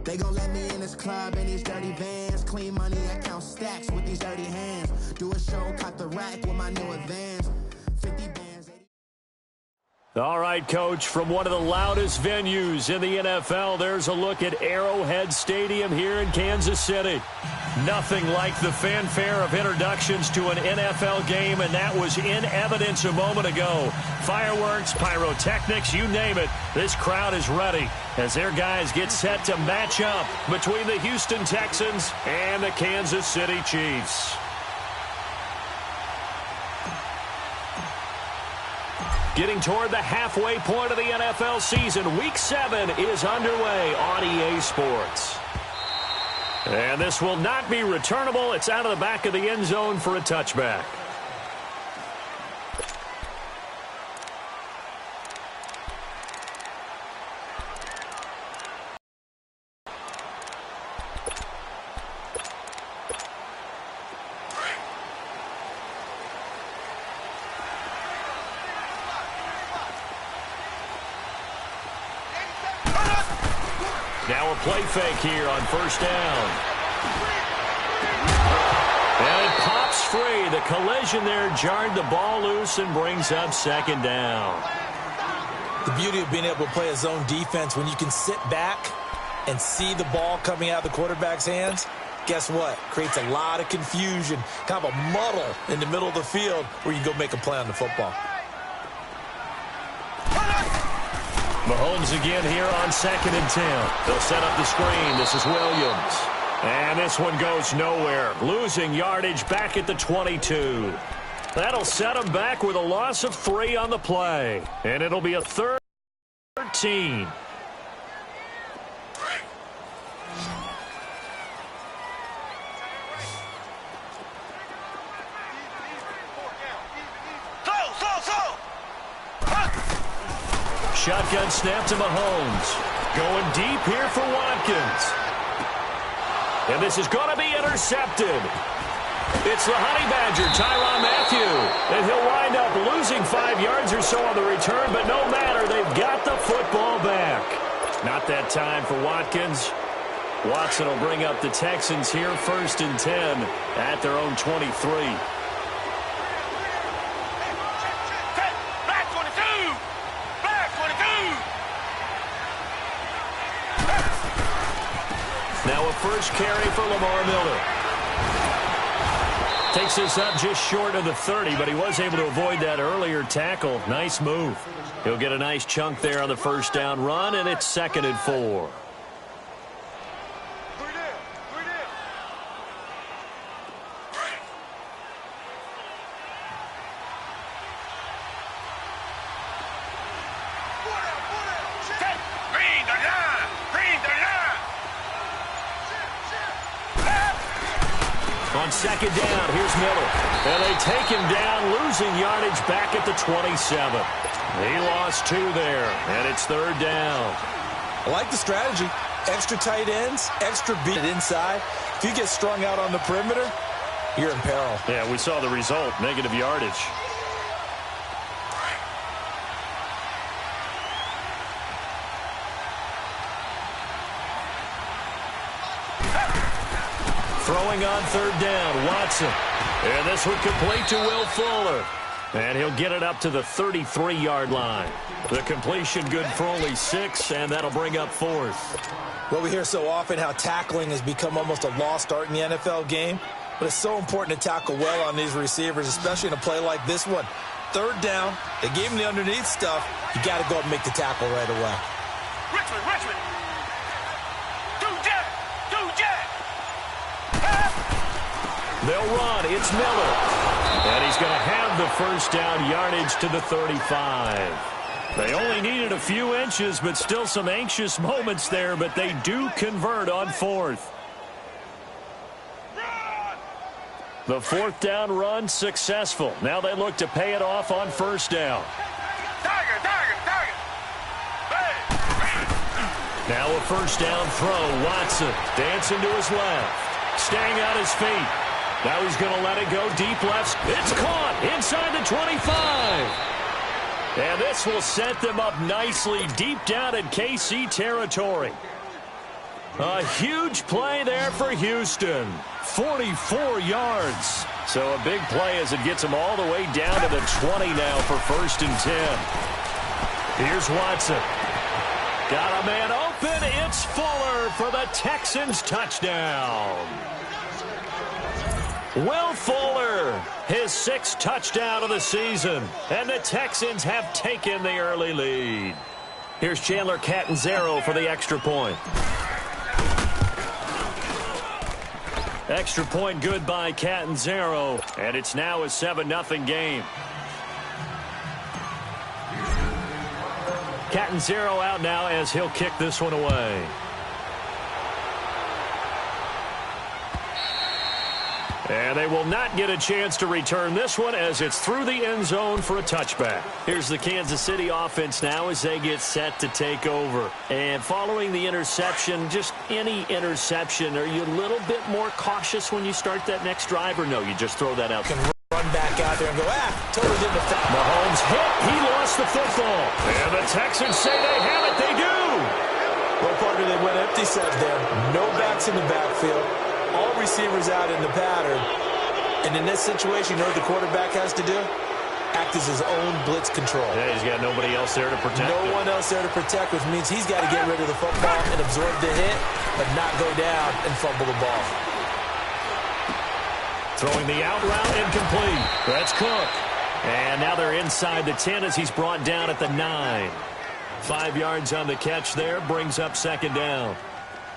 They gon' let me in this club in these dirty vans. Clean money, I count stacks with these dirty hands. Do a show, cut the rack with my new advance. 50 bands. All right, Coach, from one of the loudest venues in the NFL, there's a look at Arrowhead Stadium here in Kansas City. Nothing like the fanfare of introductions to an NFL game, and that was in evidence a moment ago. Fireworks, pyrotechnics, you name it. This crowd is ready as their guys get set to match up between the Houston Texans and the Kansas City Chiefs. Getting toward the halfway point of the NFL season, Week 7 is underway on EA Sports. And this will not be returnable. It's out of the back of the end zone for a touchback. Now a play fake here on first down. And it pops free. The collision there jarred the ball loose and brings up second down. The beauty of being able to play a zone defense when you can sit back and see the ball coming out of the quarterback's hands, guess what? Creates a lot of confusion, kind of a muddle in the middle of the field where you can go make a play on the football. Mahomes again here on 2nd and 10. They'll set up the screen. This is Williams. And this one goes nowhere. Losing yardage back at the 22. That'll set them back with a loss of 3 on the play. And it'll be a 13. Shotgun snap to Mahomes. Going deep here for Watkins. And this is going to be intercepted. It's the Honey Badger, Tyrann Mathieu. And he'll wind up losing 5 yards or so on the return, but no matter, they've got the football back. Not that time for Watkins. Watson will bring up the Texans here, 1st and 10 at their own 23. Now a first carry for Lamar Miller. Takes this up just short of the 30, but he was able to avoid that earlier tackle. Nice move. He'll get a nice chunk there on the first down run, and it's 2nd and 4. On 2nd down, here's Miller. And they take him down, losing yardage back at the 27. He lost 2 there, and it's 3rd down. I like the strategy. Extra tight ends, extra beat inside. If you get strung out on the perimeter, you're in peril. Yeah, we saw the result, negative yardage. Throwing on 3rd down, Watson. And this one complete to Will Fuller. And he'll get it up to the 33-yard line. The completion good for only 6, and that'll bring up 4th. Well, we hear so often how tackling has become almost a lost art in the NFL game. But it's so important to tackle well on these receivers, especially in a play like this one. 3rd down, they gave him the underneath stuff. You got to go up and make the tackle right away. Richmond. They'll run. It's Miller. And he's going to have the first down yardage to the 35. They only needed a few inches, but still some anxious moments there, but they do convert on 4th. The 4th down run successful. Now they look to pay it off on 1st down. Now a 1st down throw. Watson dancing to his left. Staying on his feet. Now he's going to let it go deep left. It's caught inside the 25. And this will set them up nicely deep down in KC territory. A huge play there for Houston. 44 yards. So a big play as it gets them all the way down to the 20 now for 1st and 10. Here's Watson. Got a man open. It's Fuller for the Texans touchdown. Will Fuller, his 6th touchdown of the season. And the Texans have taken the early lead. Here's Chandler Catanzaro for the extra point. Extra point good by Catanzaro. And it's now a 7-0 game. Catanzaro out now as he'll kick this one away. And they will not get a chance to return this one as it's through the end zone for a touchback. Here's the Kansas City offense now as they get set to take over. And following the interception, just any interception, are you a little bit more cautious when you start that next drive, or no, you just throw that out? Can run back out there and go, totally didn't affect. Mahomes hit. He lost the football. And the Texans say they have it. They do. Well, partner, they went empty set there. No backs in the backfield. All receivers out in the pattern. And in this situation, you know what the quarterback has to do? Act as his own blitz control. Yeah, he's got nobody else there to protect him. No one else there to protect, which means he's got to get rid of the football and absorb the hit, but not go down and fumble the ball. Throwing the out route, incomplete. That's Cook. And now they're inside the 10 as he's brought down at the 9. 5 yards on the catch there, brings up 2nd down.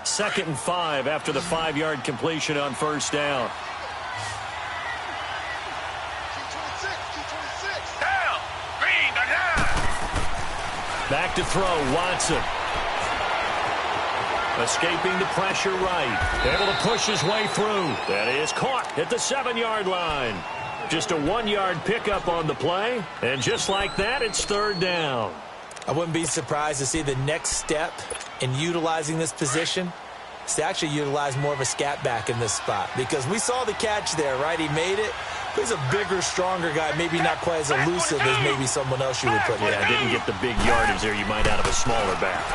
2nd and 5 after the 5-yard completion on 1st down. Back to throw, Watson. Escaping the pressure right. Able to push his way through. That is caught at the 7-yard line. Just a 1-yard pickup on the play. And just like that, it's 3rd down. I wouldn't be surprised to see the next step in utilizing this position is to actually utilize more of a scat back in this spot. Because we saw the catch there, right? He made it. He's a bigger, stronger guy, maybe not quite as elusive as maybe someone else you would put in. Yeah, didn't get the big yardage there you might out of a smaller back.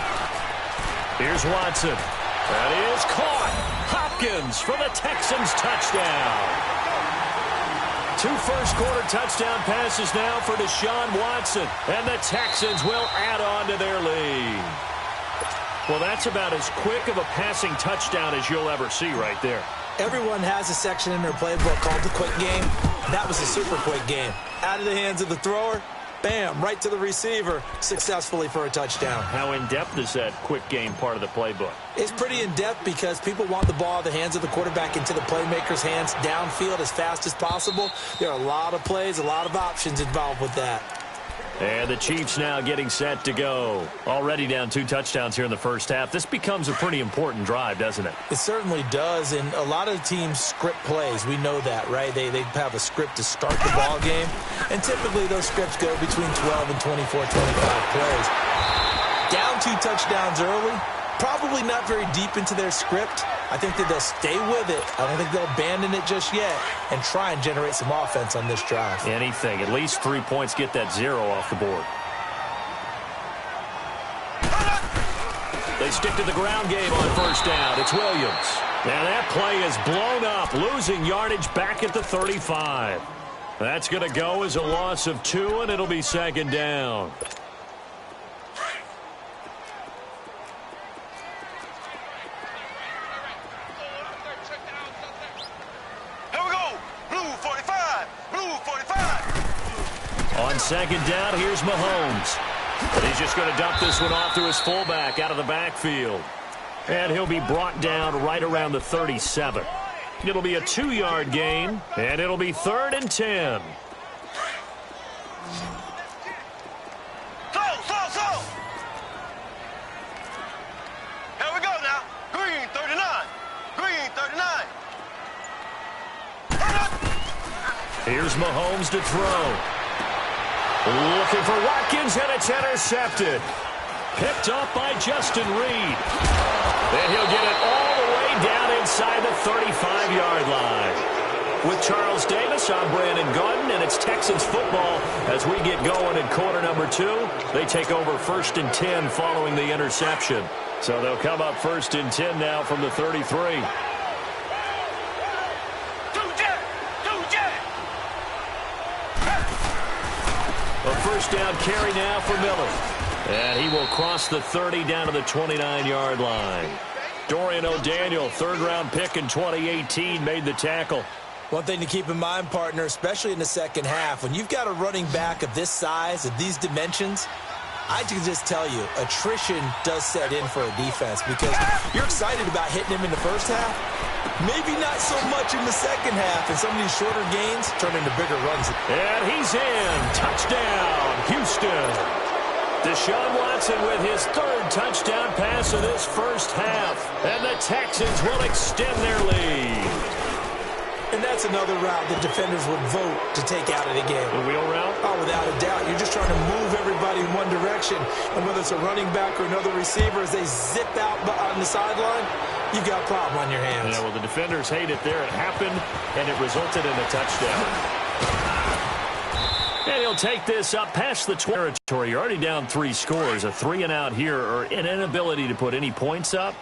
Here's Watson. That is caught. Hopkins for the Texans touchdown. 2 first-quarter touchdown passes now for Deshaun Watson. And the Texans will add on to their lead. Well, that's about as quick of a passing touchdown as you'll ever see right there. Everyone has a section in their playbook called the quick game. That was a super quick game. Out of the hands of the thrower, bam, right to the receiver, successfully for a touchdown. How in-depth is that quick game part of the playbook? It's pretty in-depth because people want the ball out of the hands of the quarterback into the playmaker's hands downfield as fast as possible. There are a lot of plays, a lot of options involved with that. And the Chiefs now getting set to go. Already down 2 touchdowns here in the first half. This becomes a pretty important drive, doesn't it? It certainly does, and a lot of teams script plays. We know that, right? They have a script to start the ball game, and typically those scripts go between 12 and 24, 25 plays. Down 2 touchdowns early, probably not very deep into their script. I think that they'll stay with it. I don't think they'll abandon it just yet and try and generate some offense on this drive. Anything. At least 3 points, get that 0 off the board. They stick to the ground game on 1st down. It's Williams. And that play is blown up, losing yardage back at the 35. That's going to go as a loss of 2, and it'll be 2nd down. On 2nd down, here's Mahomes. He's just going to dump this one off to his fullback out of the backfield. And he'll be brought down right around the 37. It'll be a 2-yard gain, and it'll be 3rd and 10. Here we go now. Green 39. Green 39. Here's Mahomes to throw. Looking for Watkins, and it's intercepted. Picked up by Justin Reed. And he'll get it all the way down inside the 35-yard line. With Charles Davis, I'm Brandon Gaudin, and it's Texans football as we get going in quarter number 2. They take over 1st and 10 following the interception. So they'll come up 1st and 10 now from the 33. A first down carry now for Miller. And he will cross the 30 down to the 29-yard line. Dorian O'Daniel, third-round pick in 2018, made the tackle. One thing to keep in mind, partner, especially in the second half, when you've got a running back of this size, of these dimensions, I can just tell you, attrition does set in for a defense because you're excited about hitting him in the first half. Maybe not so much in the second half, and some of these shorter gains turn into bigger runs. And he's in. Touchdown, Houston. Deshaun Watson with his third touchdown pass of this first half. And the Texans will extend their lead. And that's another route that defenders would vote to take out of the game. The wheel route? Oh, without a doubt. You're just trying to move everybody in one direction. And whether it's a running back or another receiver, as they zip out on the sideline, you've got a problem on your hands. Yeah, well, the defenders hate it there. It happened, and it resulted in a touchdown. And he'll take this up past the territory. You're already down 3 scores. A 3-and-out here, or an inability to put any points up.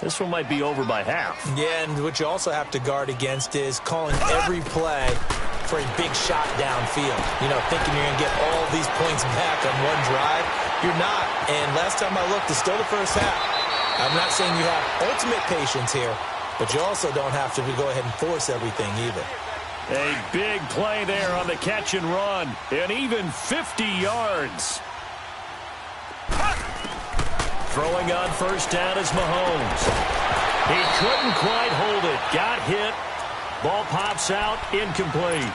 This one might be over by half. Yeah, and what you also have to guard against is calling every play for a big shot downfield. You know, thinking you're going to get all these points back on one drive. You're not. And last time I looked, it's still the first half. I'm not saying you have ultimate patience here, but you also don't have to go ahead and force everything either. A big play there on the catch and run. And even 50 yards. Throwing on first down is Mahomes. He couldn't quite hold it. Got hit. Ball pops out. Incomplete.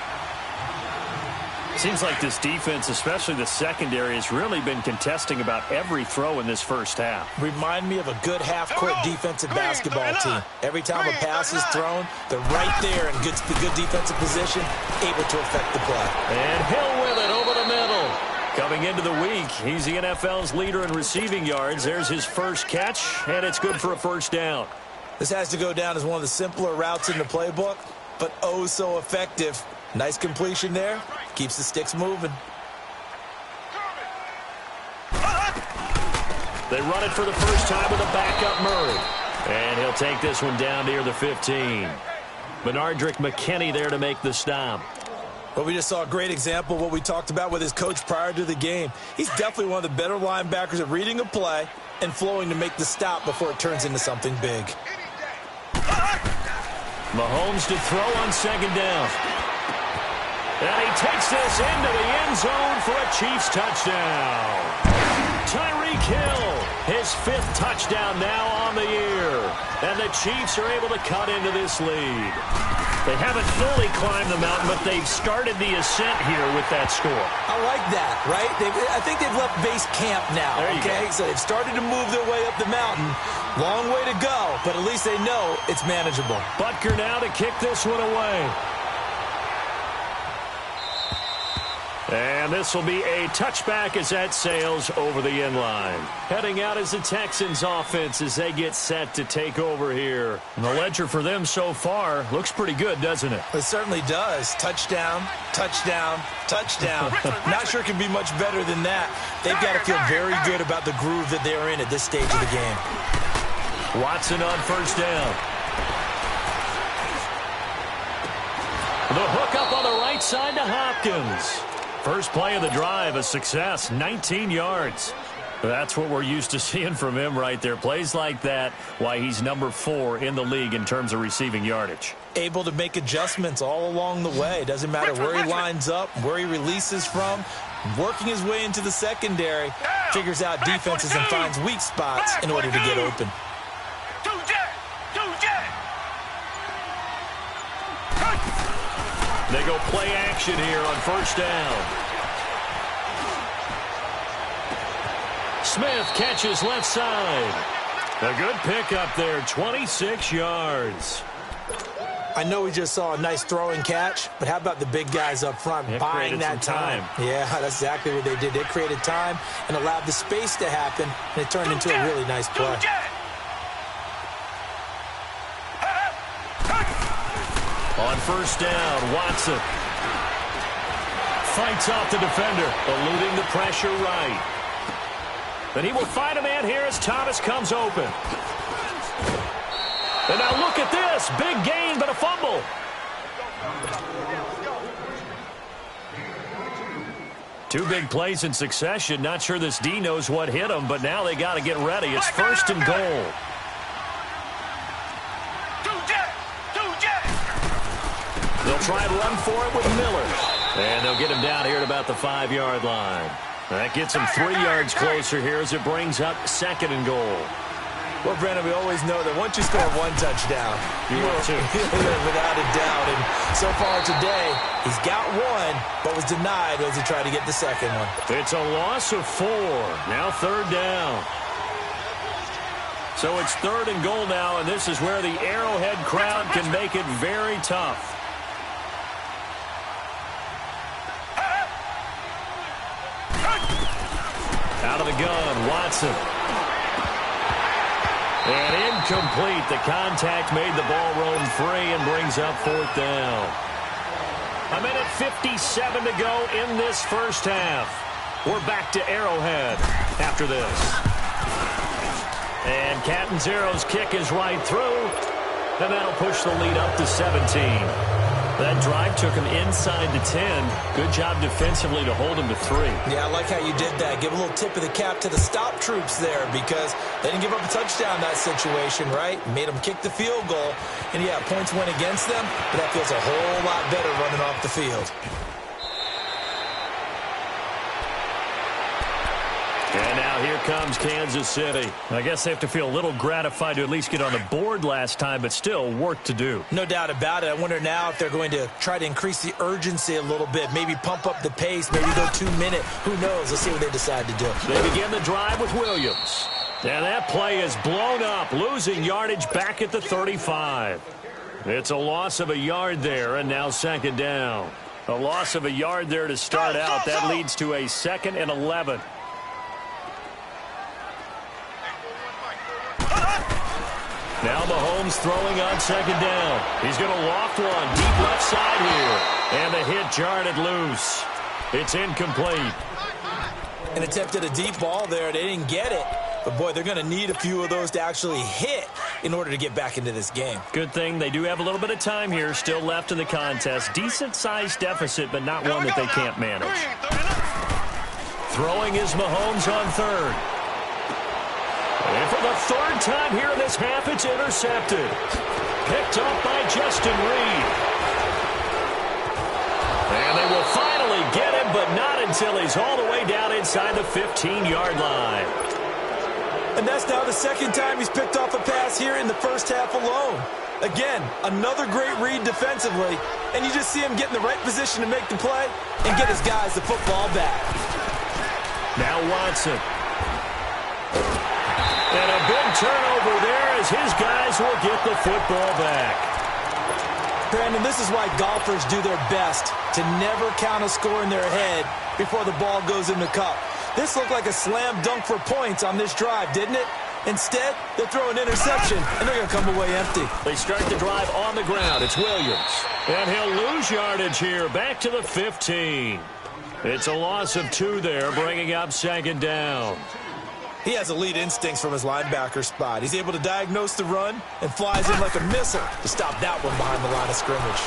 Seems like this defense, especially the secondary, has really been contesting about every throw in this first half. Remind me of a good half-court defensive basketball team. Every time a pass is thrown, they're right there in good defensive position, able to affect the play. And Hill with it over the middle. Coming into the week, he's the NFL's leader in receiving yards. There's his first catch, and it's good for a first down. This has to go down as one of the simpler routes in the playbook, but oh so effective. Nice completion there. Keeps the sticks moving. They run it for the first time with a backup Murray. And he'll take this one down near the 15. Benardrick McKinney there to make the stop. Well, we just saw a great example of what we talked about with his coach prior to the game. He's definitely one of the better linebackers at reading a play and flowing to make the stop before it turns into something big. Mahomes to throw on second down. And he takes this into the end zone for a Chiefs touchdown. Tyreek Hill, his 5th touchdown now on the year. And the Chiefs are able to cut into this lead. They haven't fully climbed the mountain, but they've started the ascent here with that score. I like that, right? I think they've left base camp now, okay? So they've started to move their way up the mountain. Long way to go, but at least they know it's manageable. Butker now to kick this one away. And this will be a touchback as that sails over the end line. Heading out is the Texans offense as they get set to take over here. And the ledger for them so far looks pretty good, doesn't it? It certainly does. Touchdown, touchdown, touchdown. Not sure it can be much better than that. They've got to feel very good about the groove that they're in at this stage of the game. Watson on first down. The hook up on the right side to Hopkins. First play of the drive, a success, 19 yards. That's what we're used to seeing from him right there. Plays like that, why he's number 4 in the league in terms of receiving yardage. Able to make adjustments all along the way. Doesn't matter where he lines up, where he releases from. Working his way into the secondary, figures out defenses and finds weak spots in order to get open. They go play action here on first down. Smith catches left side. A good pickup there, 26 yards. I know we just saw a nice throw and catch, but how about the big guys up front buying that time? Yeah, that's exactly what they did. They created time and allowed the space to happen, and it turned into a really nice play. On first down, Watson fights off the defender, eluding the pressure right. And he will find a man here as Thomas comes open. And now look at this. Big gain, but a fumble. Two big plays in succession. Not sure this D knows what hit him, but now they got to get ready. It's first and goal. They'll try and run for it with Miller. And they'll get him down here at about the 5-yard line. That gets him 3 yards closer here as it brings up second and goal. Well, Brandon, we always know that once you score one touchdown, you will too. Without a doubt. And so far today, he's got one, but was denied as he tried to get the second one. It's a loss of 4. Now third down. So it's third and goal now, and this is where the Arrowhead crowd can make it very tough. Out of the gun, Watson. And incomplete. The contact made the ball roam free and brings up fourth down. 1:57 to go in this first half. We're back to Arrowhead after this. And Catanzaro's kick is right through. And that'll push the lead up to 17. That drive took him inside the 10. Good job defensively to hold him to 3. Yeah, I like how you did that. Give a little tip of the cap to the stop troops there because they didn't give up a touchdown in that situation, right? Made them kick the field goal. And, yeah, points went against them, but that feels a whole lot better running off the field. And now here comes Kansas City. I guess they have to feel a little gratified to at least get on the board last time, but still work to do. No doubt about it. I wonder now if they're going to try to increase the urgency a little bit, maybe pump up the pace, maybe go 2-minute. Who knows? Let's see what they decide to do. They begin the drive with Williams. And that play is blown up, losing yardage back at the 35. It's a loss of a yard there, and now second down. A loss of a yard there to start out. That leads to a 2nd and 11. Now Mahomes throwing on second down. He's going to loft one deep left side here. And the hit jarred it loose. It's incomplete. And attempted a deep ball there. They didn't get it. But, boy, they're going to need a few of those to actually hit in order to get back into this game. Good thing they do have a little bit of time here still left in the contest. Decent-sized deficit, but not one that they can't manage. Throwing is Mahomes on third. And for the third time here in this half, it's intercepted. Picked up by Justin Reed. And they will finally get him, but not until he's all the way down inside the 15-yard line. And that's now the second time he's picked off a pass here in the first half alone. Again, another great read defensively, and you just see him get in the right position to make the play and get his guys the football back. Now Watson. And a big turnover there as his guys will get the football back. Brandon, this is why golfers do their best to never count a score in their head before the ball goes in the cup. This looked like a slam dunk for points on this drive, didn't it? Instead, they throw an interception, and they're going to come away empty. They start the drive on the ground. It's Williams. And he'll lose yardage here, back to the 15. It's a loss of 2 there, bringing up second down. He has elite instincts from his linebacker spot. He's able to diagnose the run and flies in like a missile to stop that one behind the line of scrimmage.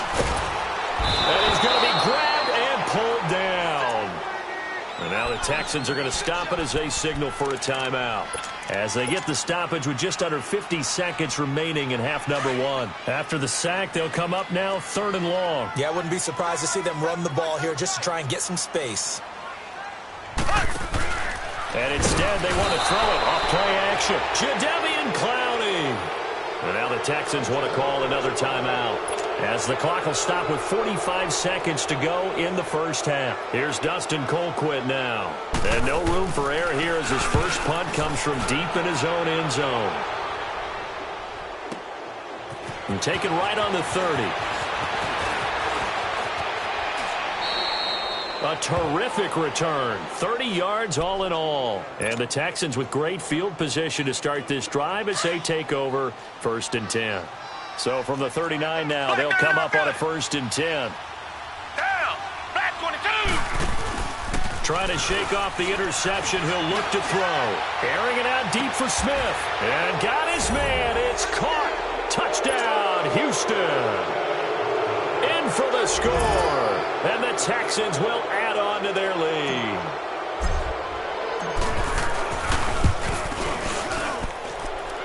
And he's going to be grabbed and pulled down. And now the Texans are going to stop it as they signal for a timeout. As they get the stoppage with just under 50 seconds remaining in half number 1. After the sack, they'll come up now 3rd and long. Yeah, I wouldn't be surprised to see them run the ball here just to try and get some space. And instead, they want to throw it off play action. Jadeveon Clowney. And now the Texans want to call another timeout, as the clock will stop with 45 seconds to go in the first half. Here's Dustin Colquitt now. And no room for error here as his first punt comes from deep in his own end zone. And taken right on the 30. A terrific return. 30 yards all in all. And the Texans with great field position to start this drive as they take over 1st and 10. So from the 39 now, they'll come up on a 1st and 10. Down. Black 22. Trying to shake off the interception. He'll look to throw. Airing it out deep for Smith. And got his man. It's caught. Touchdown, Houston. In for the score. And the Texans will add on to their lead.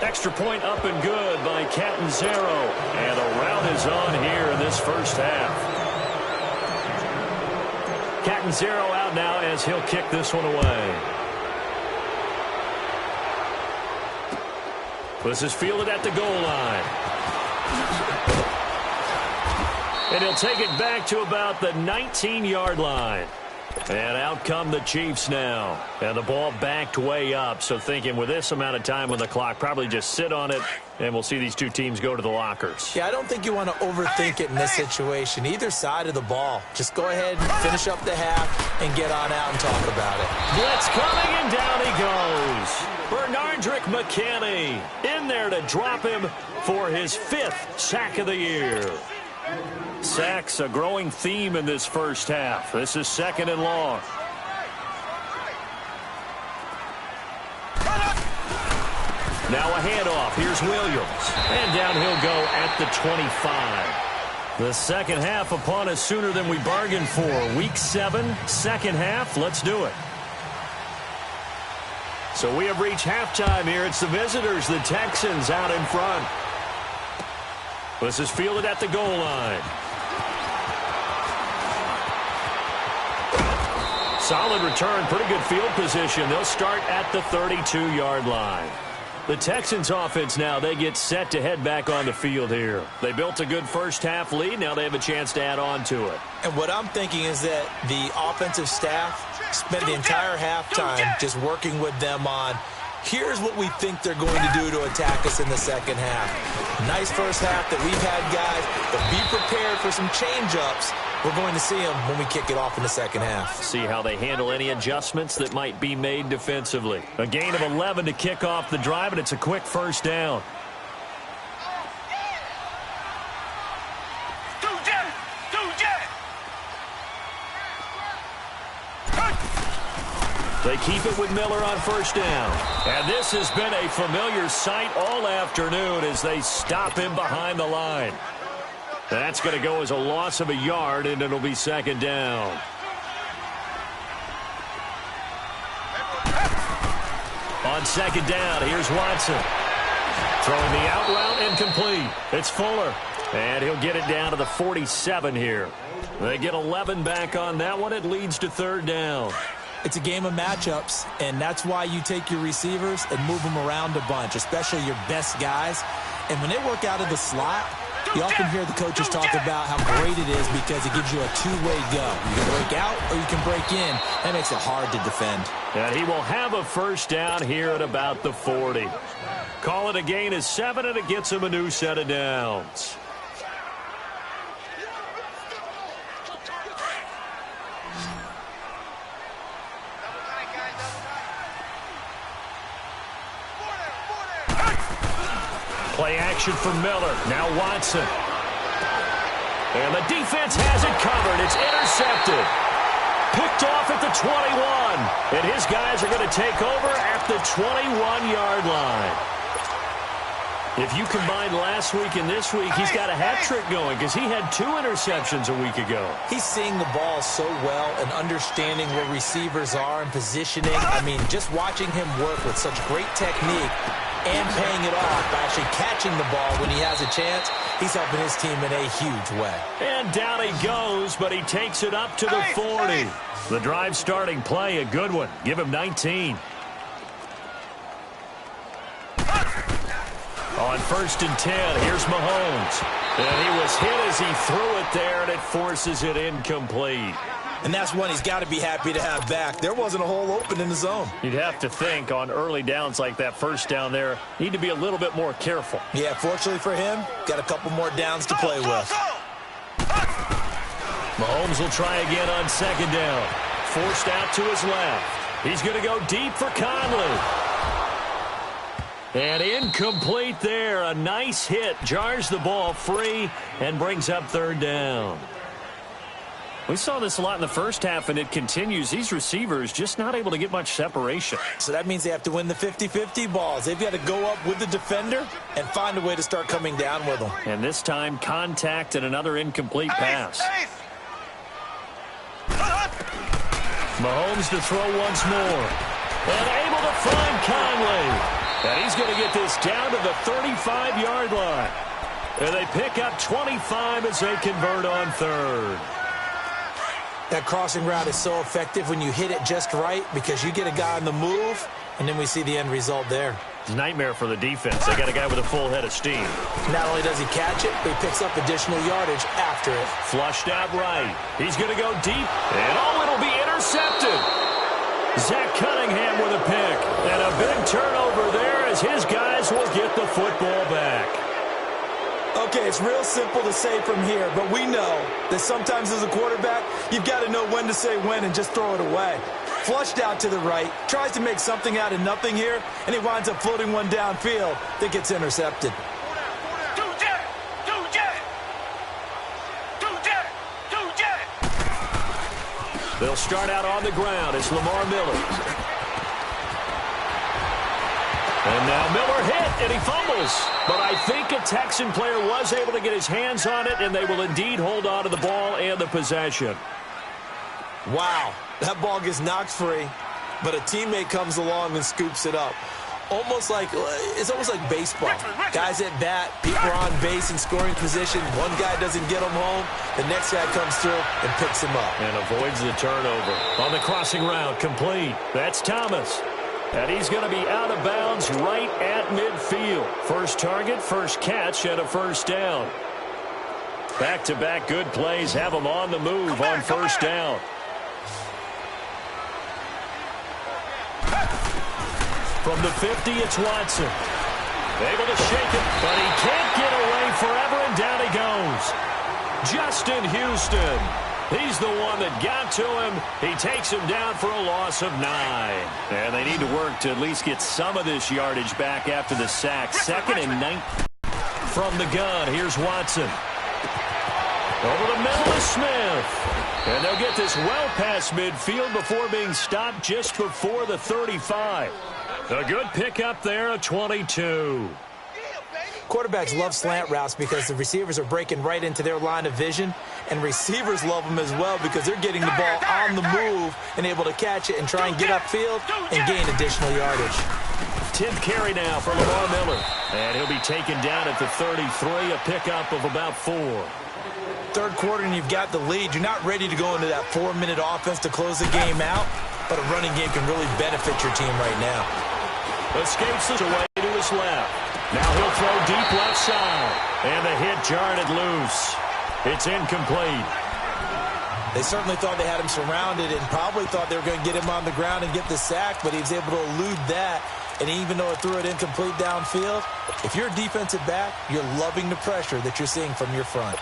Extra point up and good by Catanzaro. And a rout is on here in this first half. Catanzaro out now as he'll kick this one away. This is fielded at the goal line. And he'll take it back to about the 19-yard line. And out come the Chiefs now. And the ball backed way up. So thinking with this amount of time on the clock, probably just sit on it, and we'll see these two teams go to the lockers. Yeah, I don't think you want to overthink it in this situation. Either side of the ball. Just go ahead and finish up the half and get on out and talk about it. Blitz coming, and down he goes. Bernardrick McKinney in there to drop him for his 5th sack of the year. Sacks, a growing theme in this first half. This is 2nd and long. Now a handoff. Here's Williams. And down he'll go at the 25. The second half upon us sooner than we bargained for. Week 7, second half. Let's do it. So we have reached halftime here. It's the visitors, the Texans, out in front. This is fielded at the goal line. Solid return, pretty good field position. They'll start at the 32-yard line. The Texans offense now, they get set to head back on the field here. They built a good first half lead. Now they have a chance to add on to it. And what I'm thinking is that the offensive staff spent the entire halftime just working with them on, here's what we think they're going to do to attack us in the second half. Nice first half that we've had, guys, but be prepared for some change-ups. We're going to see them when we kick it off in the second half. See how they handle any adjustments that might be made defensively. A gain of 11 to kick off the drive, and it's a quick first down. They keep it with Miller on first down. And this has been a familiar sight all afternoon as they stop him behind the line. That's going to go as a loss of a yard, and it'll be 2nd down. On 2nd down, here's Watson. Throwing the out route, incomplete. It's Fuller. And he'll get it down to the 47 here. They get 11 back on that one. It leads to 3rd down. It's a game of matchups, and that's why you take your receivers and move them around a bunch, especially your best guys. And when they work out of the slot, you often hear the coaches talk about how great it is because it gives you a two-way go. You can break out or you can break in. That makes it hard to defend. And he will have a first down here at about the 40. Call it a gain of 7, and it gets him a new set of downs. Play action for Miller. Now Watson. And the defense has it covered. It's intercepted. Picked off at the 21. And his guys are going to take over at the 21-yard line. If you combine last week and this week, he's got a hat trick going because he had 2 interceptions a week ago. He's seeing the ball so well and understanding where receivers are and positioning. I mean, just watching him work with such great technique and paying it off by actually catching the ball when he has a chance, he's helping his team in a huge way. And down he goes, but he takes it up to the 40. The drive starting play, a good one. Give him 19. On 1st and 10, here's Mahomes. And he was hit as he threw it there, and it forces it incomplete. And that's one he's got to be happy to have back. There wasn't a hole open in the zone. You'd have to think on early downs like that first down there, need to be a little bit more careful. Yeah, fortunately for him, got a couple more downs to play with. Mahomes will try again on 2nd down. Forced out to his left. He's going to go deep for Conley. And incomplete there. A nice hit. Jars the ball free and brings up 3rd down. We saw this a lot in the first half, and it continues. These receivers just not able to get much separation. So that means they have to win the 50-50 balls. They've got to go up with the defender and find a way to start coming down with them. And this time, contact and another incomplete pass. Mahomes to throw once more. And able to find Conley. And he's going to get this down to the 35-yard line. And they pick up 25 as they convert on third. That crossing route is so effective when you hit it just right because you get a guy on the move, and then we see the end result there. It's a nightmare for the defense. They got a guy with a full head of steam. Not only does he catch it, but he picks up additional yardage after it. Flushed out right. He's going to go deep, and it'll be intercepted. Zach Cunningham with a pick, and a big turnover there as his guys will get the football back. Okay, it's real simple to say from here, but we know that sometimes as a quarterback, you've got to know when to say when and just throw it away. Flushed out to the right, tries to make something out of nothing here, and he winds up floating one downfield that gets intercepted. They'll start out on the ground. It's Lamar Miller. And now Miller hit, and he fumbles. But I think a Texan player was able to get his hands on it, and they will indeed hold on to the ball and the possession. Wow, that ball gets knocked free, but a teammate comes along and scoops it up. It's almost like baseball. Guys at bat, people are on base in scoring position. One guy doesn't get him home. The next guy comes through and picks him up. And avoids the turnover. On the crossing route, complete. That's Thomas. And he's going to be out of bounds right at midfield. First target, first catch, and a first down. Back-to-back good plays have him on the move on first down. From the 50, it's Watson. Able to shake it, but he can't get away forever, and down he goes. Justin Houston. He's the one that got to him. He takes him down for a loss of 9. And they need to work to at least get some of this yardage back after the sack. 2nd and 9. From the gun, here's Watson. Over the middle to Smith. And they'll get this well past midfield before being stopped just before the 35. A good pickup there, a 22. Quarterbacks love slant routes because the receivers are breaking right into their line of vision, and receivers love them as well because they're getting the ball on the move and able to catch it and try and get upfield and gain additional yardage. 10th carry now for Lamar Miller, and he'll be taken down at the 33, a pickup of about 4. Third quarter and you've got the lead. You're not ready to go into that 4-minute offense to close the game out, but a running game can really benefit your team right now. Escapes it away to his left. Now he'll throw deep left side. And the hit jarred it loose. It's incomplete. They certainly thought they had him surrounded and probably thought they were going to get him on the ground and get the sack, but he was able to elude that. And even though it threw it incomplete downfield, if you're a defensive back, you're loving the pressure that you're seeing from your front.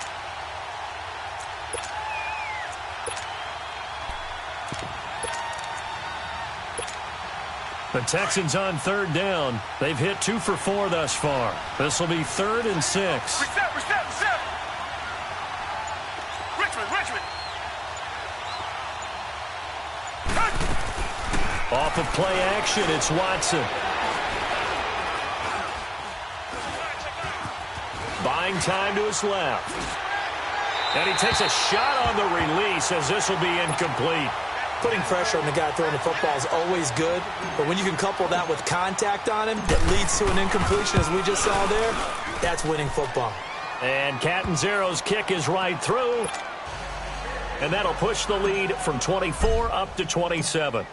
The Texans on third down. They've hit 2 for 4 thus far. This will be 3rd and 6. Reset. Richmond. Off of play action, it's Watson. Buying time to his left. And he takes a shot on the release as this will be incomplete. Putting pressure on the guy throwing the football is always good, but when you can couple that with contact on him that leads to an incompletion, as we just saw there, that's winning football. And Catanzaro's kick is right through, and that'll push the lead from 24 up to 27.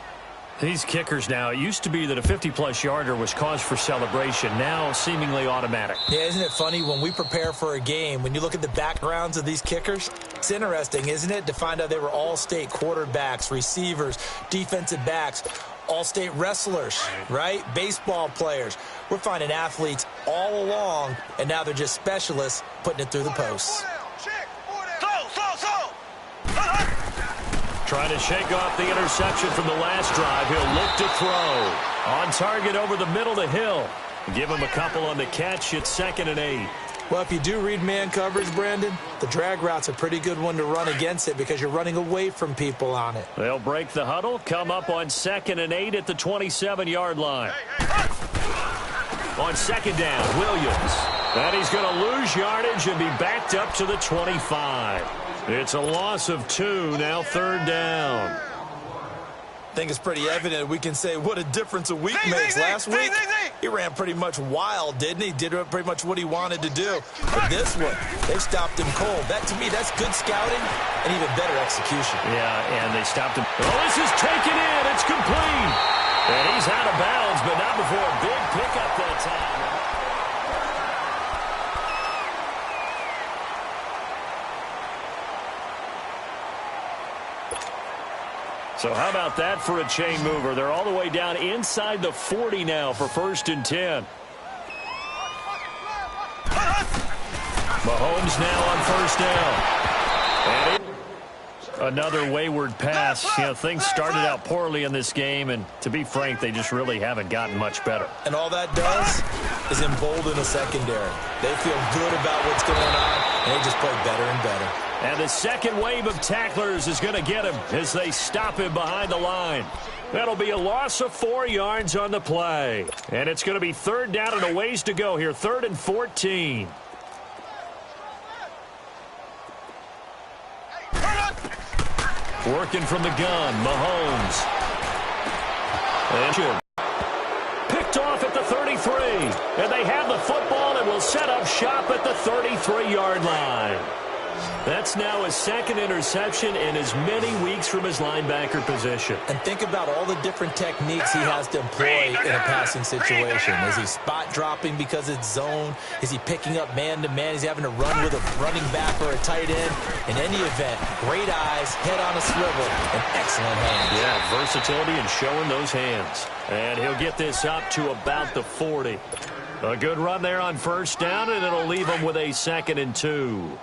These kickers now, it used to be that a 50-plus yarder was cause for celebration, now seemingly automatic. Yeah, isn't it funny when we prepare for a game, when you look at the backgrounds of these kickers, it's interesting, isn't it, to find out they were all-state quarterbacks, receivers, defensive backs, all-state wrestlers, right? Baseball players. We're finding athletes all along, and now they're just specialists putting it through the posts. Trying to shake off the interception from the last drive. He'll look to throw. On target over the middle to Hill. Give him a couple on the catch. It's 2nd and 8. Well, if you do read man coverage, Brandon, the drag route's a pretty good one to run against it because you're running away from people on it. They'll break the huddle, come up on 2nd and 8 at the 27-yard line. On 2nd down, Williams. And he's going to lose yardage and be backed up to the 25. It's a loss of 2, now 3rd down. I think it's pretty evident we can say what a difference a week makes. Last week, he ran pretty much wild, didn't he? Did pretty much what he wanted to do. But this one, they stopped him cold. That, to me, that's good scouting and even better execution. Yeah, and they stopped him. Oh, this is taken in. It's complete. And he's out of bounds, but not before a big pickup that time. So how about that for a chain mover? They're all the way down inside the 40 now for 1st and 10. Mahomes now on 1st down. And another wayward pass. You know, things started out poorly in this game, and to be frank, they just really haven't gotten much better. And all that does is embolden a secondary. They feel good about what's going on, and they just play better and better. And the second wave of tacklers is going to get him as they stop him behind the line. That'll be a loss of 4 yards on the play. And it's going to be 3rd down and a ways to go here. 3rd and 14. Working from the gun, Mahomes. And picked off at the 33. And they have the football and will set up shop at the 33-yard line. That's now his 2nd interception in as many weeks from his linebacker position. And think about all the different techniques he has to employ in a passing situation. Is he spot dropping because it's zone? Is he picking up man-to-man? Is he having to run with a running back or a tight end? In any event, great eyes, head on a swivel, and excellent hands. Yeah, versatility and showing those hands. And he'll get this up to about the 40. A good run there on 1st down, and it'll leave him with a 2nd and 2.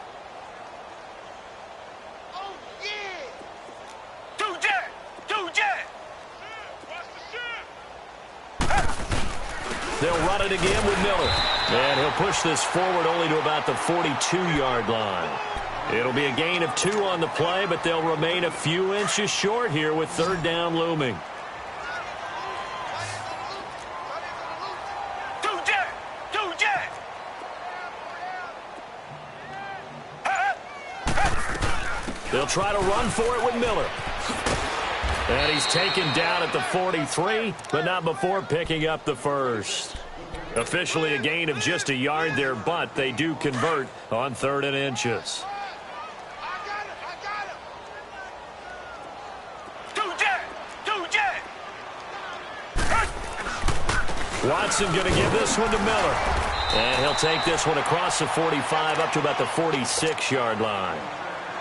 They'll run it again with Miller. And he'll push this forward only to about the 42-yard line. It'll be a gain of 2 on the play, but they'll remain a few inches short here with 3rd down looming. They'll try to run for it with Miller. And he's taken down at the 43, but not before picking up the 1st. Officially a gain of just a yard there, but they do convert on 3rd and inches. Watson going to give this one to Miller. And he'll take this one across the 45 up to about the 46-yard line.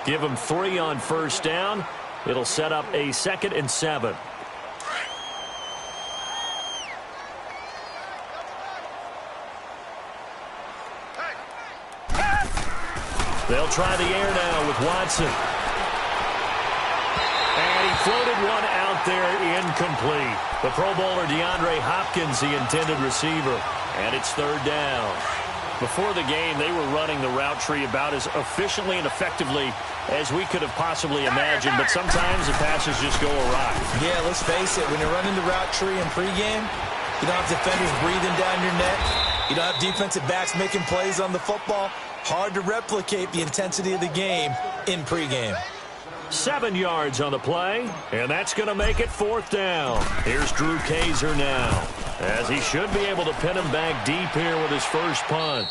Give him 3 on 1st down. It'll set up a 2nd and 7. They'll try the air now with Watson. And he floated one out there incomplete. The Pro Bowler DeAndre Hopkins, the intended receiver. And it's 3rd down. Before the game, they were running the route tree about as efficiently and effectively as we could have possibly imagined, but sometimes the passes just go awry. Yeah, let's face it, when you're running the route tree in pregame, you don't have defenders breathing down your neck. You don't have defensive backs making plays on the football. Hard to replicate the intensity of the game in pregame. 7 yards on the play, and that's going to make it 4th down. Here's Drew Kaiser now, as he should be able to pin him back deep here with his first punt.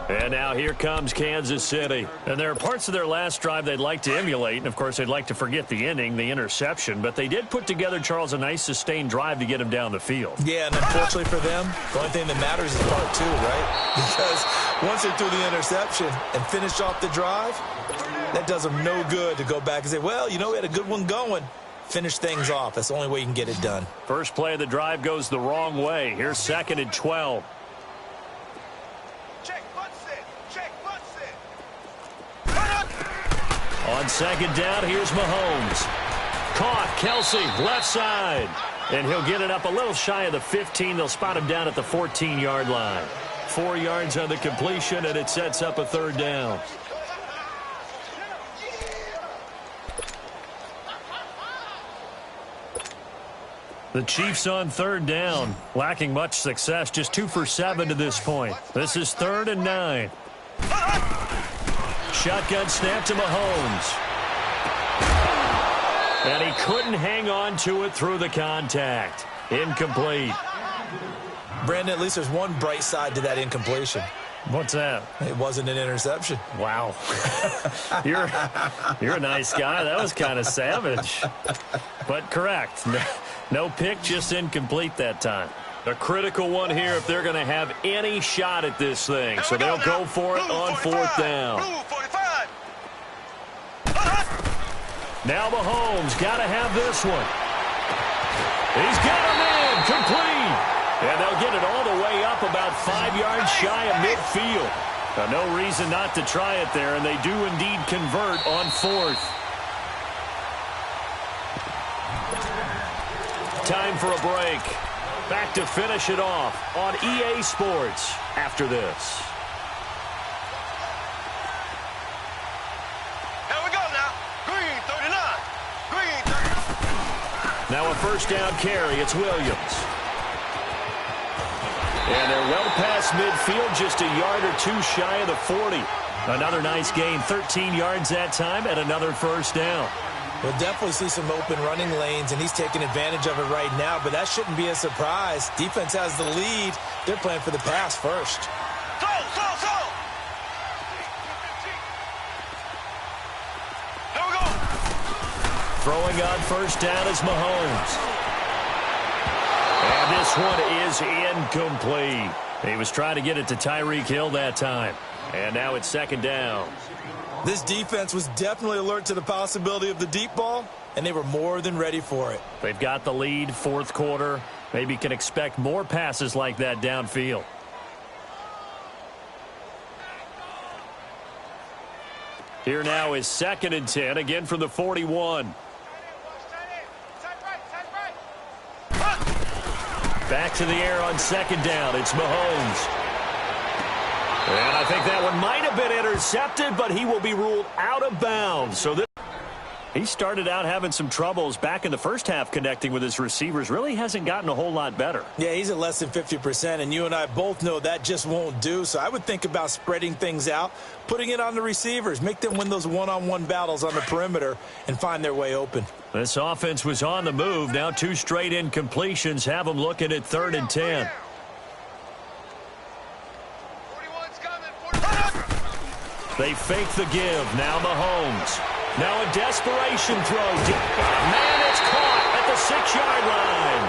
And now here comes Kansas City. And there are parts of their last drive they'd like to emulate. And, of course, they'd like to forget the ending, the interception. But they did put together, Charles, a nice sustained drive to get him down the field. Yeah, and unfortunately for them, the only thing that matters is part 2, right? Because once they threw the interception and finished off the drive, that does them no good to go back and say, well, you know, we had a good one going. Finish things off. That's the only way you can get it done. First play of the drive goes the wrong way. Here's 2nd and 12. On 2nd down, here's Mahomes. Caught, Kelsey, left side. And he'll get it up a little shy of the 15. They'll spot him down at the 14-yard line. 4 yards on the completion, and it sets up a third down. The Chiefs on third down, lacking much success, just 2 for 7 to this point. This is 3rd and 9. Shotgun snap to Mahomes. And he couldn't hang on to it through the contact. Incomplete. Brandon, at least there's one bright side to that incompletion. What's that? It wasn't an interception. Wow. You're a nice guy. That was kind of savage. But correct. No pick, just incomplete that time. A critical one here if they're going to have any shot at this thing. So they'll go for it on 4th down. Now Mahomes got to have this one. He's got him in, complete. And they'll get it all the way up about 5 yards shy of midfield. Now, no reason not to try it there, and they do indeed convert on 4th. Time for a break. Back to finish it off on EA Sports after this. Here we go now. Green 39. Green 39. Now a first down carry. It's Williams. And they're well past midfield, just a yard or 2 shy of the 40. Another nice gain, 13 yards that time, and another first down. We'll definitely see some open running lanes, and he's taking advantage of it right now, but that shouldn't be a surprise. Defense has the lead. They're playing for the pass first. Slow. Here we go. Throwing on first down is Mahomes. And this one is incomplete. He was trying to get it to Tyreek Hill that time. And now it's 2nd down. This defense was definitely alert to the possibility of the deep ball, and they were more than ready for it. They've got the lead, 4th quarter. Maybe can expect more passes like that downfield. Here now is 2nd and 10, again from the 41. Back to the air on 2nd down. It's Mahomes. And I think that one might have been intercepted, but he will be ruled out of bounds. So he started out having some troubles back in the first half connecting with his receivers. Really hasn't gotten a whole lot better. Yeah, he's at less than 50%, and you and I both know that just won't do. So I would think about spreading things out, putting it on the receivers, make them win those one-on-one battles on the perimeter and find their way open. This offense was on the move. Now 2 straight incompletions have them looking at 3rd and 10. They fake the give. Now Mahomes. Now a desperation throw. Man, it's caught at the 6-yard line.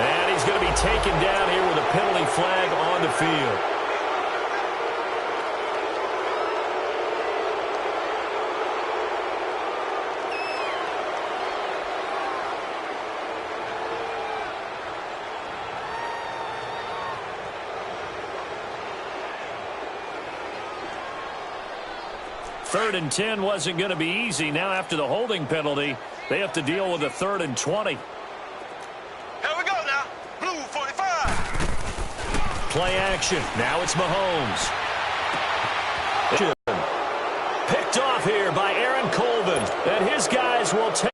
And he's going to be taken down here with a penalty flag on the field. Third and 10 wasn't going to be easy. Now after the holding penalty, they have to deal with a 3rd and 20. Here we go now. Blue 45. Play action. Now it's Mahomes. Picked off here by Aaron Colvin. And his guys will take